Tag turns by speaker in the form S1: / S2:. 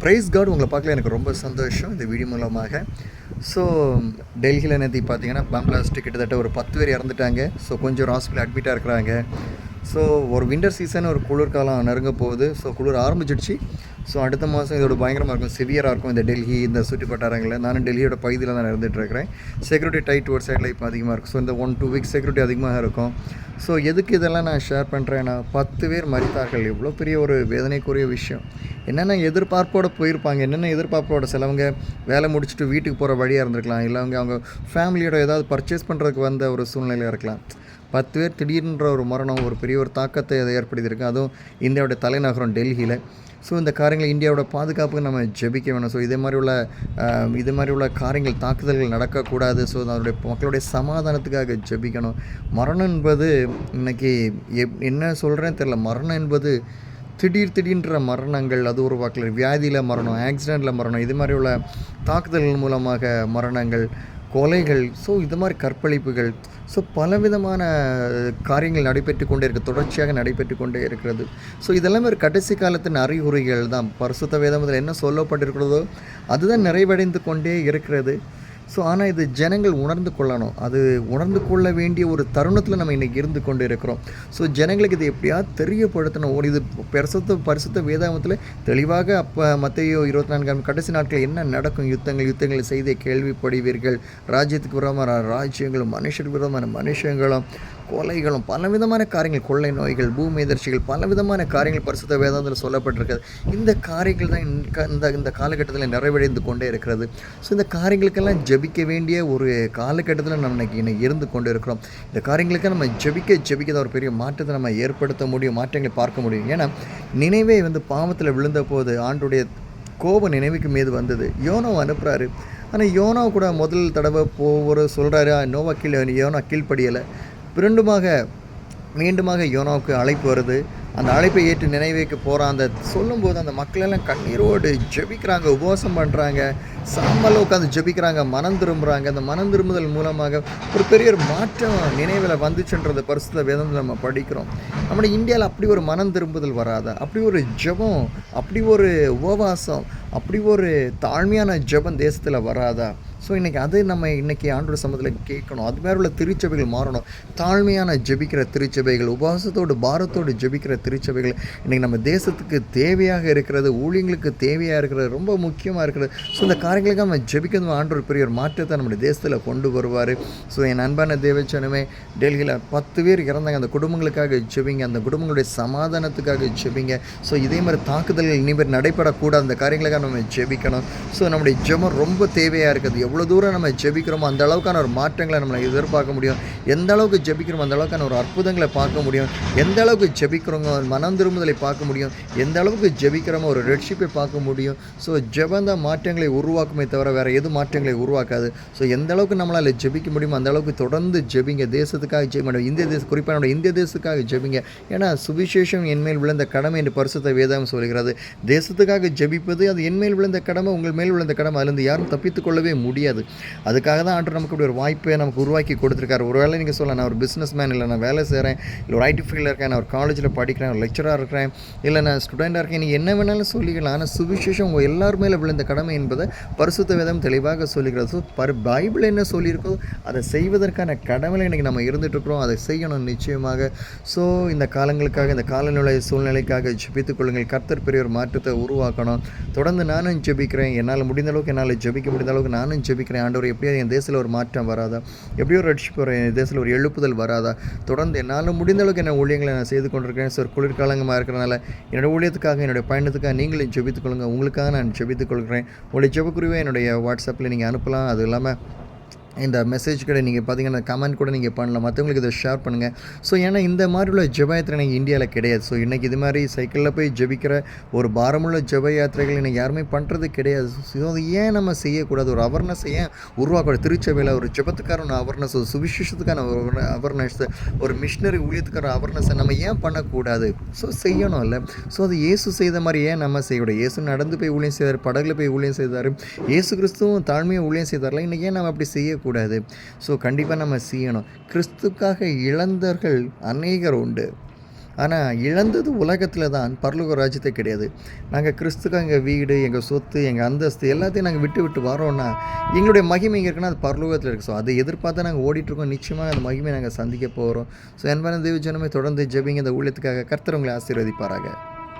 S1: Price God உங்களை பார்க்கல எனக்கு ரொம்ப சந்தோஷம் இந்த வீடியோ மூலமாக. ஸோ டெல்லியில் நேற்று பார்த்தீங்கன்னா பாம்பிளாஸ்ட்டு கிட்டத்தட்ட ஒரு 10 பேர் இறந்துட்டாங்க. ஸோ கொஞ்சம் ஹாஸ்பிட்டல் அட்மிட்டாக இருக்கிறாங்க. ஸோ ஒரு வின்டர் சீசன், ஒரு குளிர்காலம் நெருங்க போகுது. ஸோ குளிர் ஆரம்பிச்சிடுச்சு. ஸோ அடுத்த மாதம் இதோட பயங்கரமாக இருக்கும், சிவியராக இருக்கும் இந்த டெல்லி, இந்த சுற்றி வட்டாரங்களில். நானும் டெல்லியோட பகுதியில் தான் இருந்துகிட்ருக்கிறேன். செக்யூரிட்டி டைட் ஒரு சைடில் இப்போ அதிகமாக இருக்கும். ஸோ இந்த 1-2 வீக்ஸ் செக்யூரிட்டி அதிகமாக இருக்கும். ஸோ எதுக்கு இதெல்லாம் நான் ஷேர் பண்ணுறேன்னா, 10 பேர் மரித்தார்கள். எவ்வளோ பெரிய ஒரு வேதனைக்குரிய விஷயம். என்னென்ன எதிர்பார்ப்போடு போயிருப்பாங்க, என்னென்ன எதிர்பார்ப்போட சிலவங்க வேலை முடிச்சுட்டு வீட்டுக்கு போகிற வழியாக இருந்திருக்கலாம், இல்லை அவங்க ஃபேமிலியோட ஏதாவது பர்ச்சேஸ் பண்ணுறதுக்கு வந்த ஒரு சூழ்நிலையாக இருக்கலாம். 10 பேர் திடீர்ன்ற ஒரு மரணம் ஒரு பெரிய ஒரு தாக்கத்தை அதை ஏற்படுத்தியிருக்கு. அதுவும் இந்தியாவோட தலைநகரம் டெல்லியில். ஸோ இந்த காரியங்கள் இந்தியாவோட பாதுகாப்புக்கு நம்ம ஜெபிக்க வேணும். ஸோ இது மாதிரி உள்ள காரியங்கள், தாக்குதல்கள் நடக்கக்கூடாது. ஸோ அதனுடைய மக்களுடைய சமாதானத்துக்காக ஜெபிக்கணும். மரணம் என்பது இன்றைக்கி என்ன சொல்கிறேன்னு தெரில. மரணம் என்பது திடீர்ன்ற மரணங்கள், அது ஒரு வாக்கில் வியாதியில் மரணம், ஆக்சிடெண்ட்டில் மரணம், இது மாதிரி உள்ள தாக்குதல்கள் மூலமாக மரணங்கள், கொலைகள், ஸோ இது மாதிரி கற்பழிப்புகள், ஸோ பலவிதமான காரியங்கள் நடைபெற்று கொண்டே இருக்குது, தொடர்ச்சியாக நடைபெற்று கொண்டே இருக்கிறது. ஸோ இதெல்லாமே ஒரு கடைசி காலத்தின் அறிகுறிகள் தான். பரிசுத்த வேதத்தில் என்ன சொல்லப்பட்டிருக்கிறதோ அதுதான் நிறைவடைந்து கொண்டே இருக்கிறது. ஸோ ஆனால் இது ஜனங்கள் உணர்ந்து கொள்ளணும். அது உணர்ந்து கொள்ள வேண்டிய ஒரு தருணத்தில் நம்ம இன்றைக்கி இருந்து கொண்டு இருக்கிறோம். ஸோ ஜனங்களுக்கு இது எப்படியாவது தெரியப்படுத்தணும். இது பரிசுத்த வேதாகமத்தில் தெளிவாக அப்போ மத்தேயு 24 கடைசி நாட்கள் என்ன நடக்கும், யுத்தங்கள் செய்த கேள்விப்படுவீர்கள், ராஜ்யத்துக்கு விரோதமான ராஜ்யங்களும் மனுஷருக்கு விரோதமான மனுஷங்களும், கொலைகளும், பலவிதமான காரியங்கள், கொள்ளை நோய்கள், பூமி எதிர்ச்சிகள், பலவிதமான காரியங்கள் பரிசுத்த வேதாகமத்தில் சொல்லப்பட்டிருக்கிறது. இந்த காரியங்கள் தான் இந்த காலகட்டத்தில் நிறைவடைந்து கொண்டே இருக்கிறது. ஸோ இந்த காரியங்களுக்கெல்லாம் ஜெபிக்க வேண்டிய ஒரு காலகட்டத்தில் நம்ம இன்னைக்கு இருந்து கொண்டு இருக்கிறோம். இந்த காரியங்களுக்கு நம்ம ஜெபிக்க ஒரு பெரிய மாற்றத்தை நம்ம ஏற்படுத்த முடியும், மாற்றங்களை பார்க்க முடியும். ஏன்னா நினைவே பாவத்தில் விழுந்த போது ஆண்டுடைய கோப நினைவுக்கு மீது வந்தது. யோனோ அனுப்புகிறாரு. ஆனால் யோனோ கூட முதல் தடவை சொல்கிறாரு, யோனோ கீழ்ப்படியலை. மீண்டுமாக யோனாவுக்கு அழைப்பு வருது. அந்த அழைப்பை ஏற்று நினைவேக்கு போகிறான். அந்த சொல்லும்போது அந்த மக்களெல்லாம் கண்ணீரோடு ஜெபிக்கிறாங்க, உபவாசம் பண்ணுறாங்க, சாம்பலில் உட்காந்து ஜெபிக்கிறாங்க, மனம் திரும்புகிறாங்க. அந்த மனம் திரும்புதல் மூலமாக ஒரு பெரிய ஒரு மாற்றம் நினைவில் வந்துச்சுன்றது பரிசுத்த வேதம் நம்ம படிக்கிறோம். நம்முடைய இந்தியாவில் அப்படி ஒரு மனம் திரும்புதல் வராதா? அப்படி ஒரு ஜெபம், அப்படி ஒரு உபவாசம், அப்படி ஒரு தாழ்மையான ஜெபம் தேசத்தில் வராதா? ஸோ நம்ம இன்றைக்கி ஆண்டோட சமூகத்தில் கேட்கணும். அது மாதிரி உள்ள திருச்சபைகள் மாறணும். தாழ்மையான ஜெபிக்கிற திருச்சபைகள், உபவாசத்தோடு பாரத்தோடு ஜெபிக்கிற திருச்சபைகள் இன்றைக்கி நம்ம தேசத்துக்கு தேவையாக இருக்கிறது, ஊழியங்களுக்கு தேவையாக இருக்கிறது, ரொம்ப முக்கியமாக இருக்கிறது. ஸோ இந்த காரியங்களுக்கு நம்ம ஜெபிக்கிறது ஆண்டோட பெரிய ஒரு மாற்றத்தை நம்முடைய தேசத்தில் கொண்டு வருவார். ஸோ என் அன்பான தேவச்சனமே, டெல்லியில் 10 பேர் இறந்தாங்க. அந்த குடும்பங்களுக்காக ஜெபிங்க, அந்த குடும்பங்களுடைய சமாதானத்துக்காக ஜெபிங்க. ஸோ இதே மாதிரி தாக்குதல்கள் இனிமேல் நடைபெறக்கூடாது. அந்த காரியங்களுக்காக நம்ம ஜெபிக்கணும். ஸோ நம்முடைய ஜெபம் ரொம்ப தேவையாக இருக்குது. எவ்வளோ தூரம் நம்ம ஜெபிக்கிறோமோ அந்த அளவுக்கான ஒரு மாற்றங்களை நம்மளை எதிர்பார்க்க முடியும். எந்த அளவுக்கு ஜெபிக்கிறோமோ அந்த அளவுக்கான ஒரு அற்புதங்களை பார்க்க முடியும். எந்த அளவுக்கு ஜெபிக்கிறோமோ மனம் திரும்புதலை பார்க்க முடியும். எந்த அளவுக்கு ஜெபிக்கிறோமோ ஒரு ரெட்ஷிப்பை பார்க்க முடியும். ஸோ ஜெபந்த மாற்றங்களை உருவாக்குமே தவிர வேறு எது மாற்றங்களை உருவாக்காது. ஸோ எந்த அளவுக்கு நம்மளால் ஜெபிக்க முடியுமோ அந்த அளவுக்கு தொடர்ந்து ஜெபிங்க. தேசத்துக்காக ஜெபிங்க, குறிப்பாக நம்முடைய இந்திய தேசத்துக்காக ஜெபிங்க. ஏன்னா சுவிசேஷம் என்மேல் விழுந்த கடமை என்று பரிசுத்த வேதம் சொல்கிறது. தேசத்துக்காக ஜெபிப்பது அது என்மேல் விழுந்த கடமை, உங்கள் மேல் விழுந்த கடமை. அதிலிருந்து யாரும் தப்பித்துக் கொள்ளவே முடியாது. அதுக்காக தான் ஆண்டவர் நமக்கு ஒரு வாய்ப்பை நமக்கு உருவாக்கி கொடுத்துருக்காரு. ஒரு வேளை நீங்கள் சொல்லலாம், நான் ஒரு பிஸ்னஸ் மேன், இல்லை நான் வேலை செய்கிறேன், இல்லை ஒரு ஐடி ஃபீல்டில் இருக்கேன், நான் ஒரு காலேஜில் படிக்கிறேன், ஒரு லெக்சராக இருக்கிறேன், இல்லை நான் ஸ்டூடெண்ட்டாக இருக்கேன், நீங்கள் என்ன வேணாலும் சொல்லிக்கலாம். ஆனால் சுவிசேஷம் உங்கள் எல்லார் மேலே விழுந்த கடமை என்பதை பரிசுத்த வேதம் தெளிவாக சொல்லிக்கிறது. ஸோ பைபிள் என்ன சொல்லியிருக்கோ அதை செய்வதற்கான கடமையில் இன்றைக்கி நம்ம இருந்துகிட்ருக்கிறோம். அதை செய்யணும் நிச்சயமாக. ஸோ இந்த காலங்களுக்காக, இந்த காலநிலை சூழ்நிலைக்காக ஜெபித்துக் கொள்ளுங்கள். கர்த்தர் பெரிய ஒரு மாற்றத்தை உருவாக்கணும். தொடர்ந்து நானும் ஜெபிக்கிறேன். என்னால் முடிந்த அளவுக்கு, என்னால் ஜெபிக்க முடிந்த அளவுக்கு நானும் ஜெபிக்கிறேன். ஆண்டவர் எப்படியோ என் தேசத்தில் ஒரு மாற்றம் வராதா? எப்படியோ ஒரு ரட்சிப்பு வரும், என் தேசத்தில் ஒரு எழுப்புதல் வராதா? தொடர்ந்து என்னால் முடிந்த அளவுக்கு என்ன ஊழியங்களை நான் செய்து கொண்டிருக்கிறேன். சார் குளிர்காலங்கமாக இருக்கிறனால என்னோடய ஊழியத்துக்காக, என்னுடைய பயணத்துக்காக நீங்களும் ஜெபித்துக் கொள்ளுங்கள். உங்களுக்காக நான் ஜெபித்துக் கொள்கிறேன். உங்களுடைய ஜெபக்குறிவை என்னுடைய வாட்ஸ்அப்பில் நீங்கள் அனுப்பலாம். அது இல்லாமல் இந்த மெசேஜ் கூட நீங்கள் பார்த்தீங்கன்னா கமெண்ட் கூட நீங்கள் பண்ணலாம். மற்றவங்களுக்கு இதை ஷேர் பண்ணுங்கள். ஸோ ஏன்னா இந்த மாதிரி உள்ள ஜெப யாத்திரை எனக்கு இந்தியாவில் கிடையாது. ஸோ இன்றைக்கி இது மாதிரி சைக்கிளில் போய் ஜெபிக்கிற ஒரு பாரமுள்ள ஜெப யாத்திரைகள் இன்றைக்கி யாருமே பண்ணுறது கிடையாது. ஸோ அது ஏன் நம்ம செய்யக்கூடாது? ஒரு அவர்னஸ் ஏன் உருவாக்கூடாது? திருச்சபையில் ஒரு ஜெபத்துக்கான அவர்னஸ், ஒரு சுவிசேஷத்துக்கான ஒரு அவர்னஸ், ஒரு மிஷினரி ஊழியத்துக்கான அவர்னஸை நம்ம ஏன் பண்ணக்கூடாது? ஸோ செய்யணும் இல்லை? ஸோ அது இயேசு செய்த மாதிரி ஏன் நம்ம செய்யக்கூடாது? இயேசு நடந்து போய் ஊழியம் செய்தார், படகுல போய் ஊழியம் செய்தார், இயேசு கிறிஸ்துவும் தாழ்மையை ஊழியம் செய்தார்ல. இன்றைக்கி ஏன் நம்ம அப்படி செய்யக்கூடாது? ஸோ கண்டிப்பாக நம்ம செய்யணும். கிறிஸ்துக்காக இழந்தவர்கள் அநேகர் உண்டு. ஆனால் இழந்தது உலகத்தில் தான், பரலோக ராஜ்யத்தை கிடையாது. நாங்கள் கிறிஸ்துக்கு எங்கள் வீடு, எங்கள் சொத்து, எங்கள் அந்தஸ்து எல்லாத்தையும் நாங்கள் விட்டு விட்டு வரோன்னா, எங்களுடைய மகிமை எங்கே இருக்குன்னா அது பரலோகத்தில் இருக்குது. ஸோ அதை எதிர்பார்த்து நாங்கள் ஓடிட்டுருக்கோம். நிச்சயமாக அந்த மகிமையை நாங்கள் சந்திக்க போகிறோம். ஸோ அன்பான தேவ ஜனமே, தொடர்ந்து ஜெபிங்க. இந்த ஊழியத்துக்காக கர்த்தர் உங்களை ஆசீர்வதிப்பாராக.